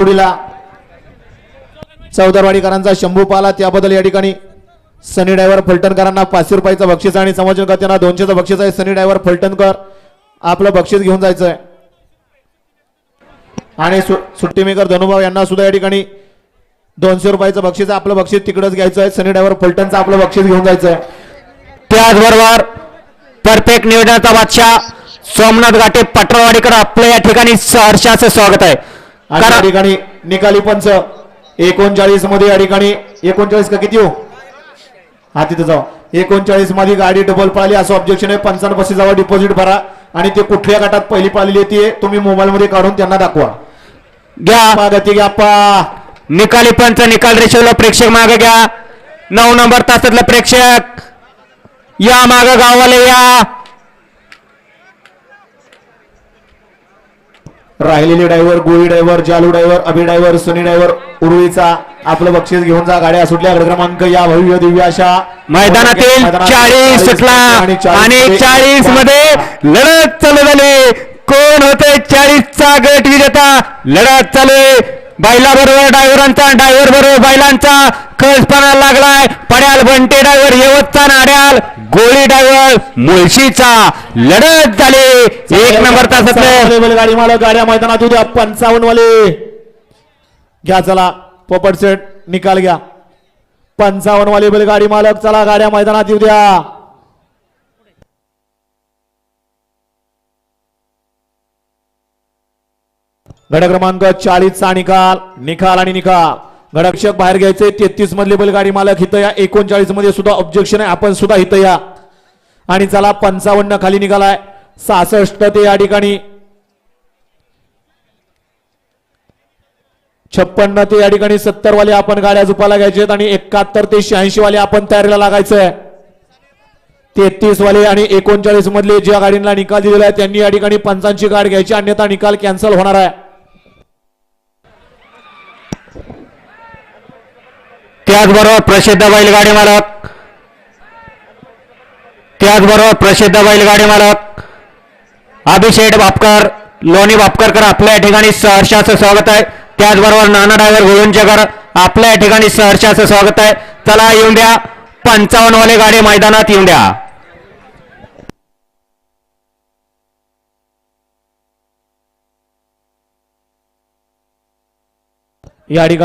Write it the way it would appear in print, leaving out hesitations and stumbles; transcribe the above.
जोडीला चौदरवाडीकरांचा शंभू पाला त्याबद्दल या ठिकाणी सनी ड्रायव्हर फलटणकरांना 500 रुपयाचं बक्षीस आणि समाजकर्त्यांना 200चं बक्षीस आहे. सनी ड्रायव्हर फलटणकर आपलं बक्षीस घेऊन जायचं आहे आणि सुट्टी मेकर धनुभाव यांना सुद्धा या ठिकाणी 200 रुपयाचं बक्षीस आपलं बक्षीस तिकडेच घ्यायचं आहे. सनी ड्रायव्हर फलटणचं आपलं बक्षीस घेऊन जायचं आहे. त्याचबरोबर परफेक्ट नियोजनाचा बादशाह सोमनाथ घाटे पटरवाडीकर आपलं या ठिकाणी सहर्षाचं स्वागत आहे. आणि या ठिकाणी निकाली पंच 39 मध्ये या ठिकाणी 39 का किती हो हा तिथे जाऊ 39 मध्ये गाडी डबल पळाली असं ऑब्जेक्शन आहे. 55 जावा डिपॉझिट भरा आणि ते कुठल्या गटात पहिली पाळलेली येते तुम्ही मोबाईल मध्ये काढून त्यांना दाखवा. घ्या गती घ्या निकाली पंच निकाल रेषेला प्रेक्षक मागे घ्या. 9 नंबर तासातलं प्रेक्षक या माग गावाले या. राहिलेले ड्रायव्हर गोळी ड्रायव्हर जालू ड्रायव्हर अभि ड्रायव्हर सनी ड्रायव्हर उर्वीचा आपलं बक्षीस घेऊन जा. गाड्या सुटल्या गट क्रमांक या भव्य दिव्य अशा मैदानातील 40 सुटला आणि 40 मध्ये लढत चालू झाली. कोण होते 40चा गट विजेता. लढत चालू आहे बैला बरोबर ड्रायव्हरांचा ड्रायव्हर बरोबर बैलांचा खसपणा लागलाय. पड्याल बंटे ड्रायव्हर येवतचा नाड्याल गोळी ड्रायव्हर मुळशीचा लढत झाली. 1 नंबर तासातले गाडी मालक गाड्या मैदानात उद्या 55 वाले घ्या. चला पोपट सेट निकाल घ्या. 55 वाले बैलगाडी मालक चला गाड्या मैदानात येऊ द्या. गट क्रमांक 40 चा निकाल आणि निकाल. गडक्षक बाहेर घ्यायचे 33 मधले बैलगाडी मालक हित या. 39 मध्ये सुद्धा ऑब्जेक्शन आहे आपण सुद्धा हित या. आणि चला 55 खाली निघालाय. 66 ते या ठिकाणी 56 ते या ठिकाणी 70 वाले आपण गाड्या झुपाला घ्यायचे आणि 71 ते 86 वाले आपण तयारीला लागायचंय. 33 वाले आणि 39 मधले ज्या गाडींना निकाल दिलेला आहे त्यांनी या ठिकाणी पंचांची गाडी घ्यायची अन्यथा निकाल कॅन्सल होणार आहे. त्याचबरोबर प्रसिद्ध बैलगाडी मालक अभिषेक बापकर लोणी बापकरकर आपल्या ठिकाणी सहर्षाचं स्वागत आहे. त्याचबरोबर नाना ड्रायव्हर गोळुंचेकर आपल्या ठिकाणी सहर्षाचं स्वागत आहे. चला येऊन द्या 55 वाले गाडी मैदानात येऊन द्या. या ठिकाणी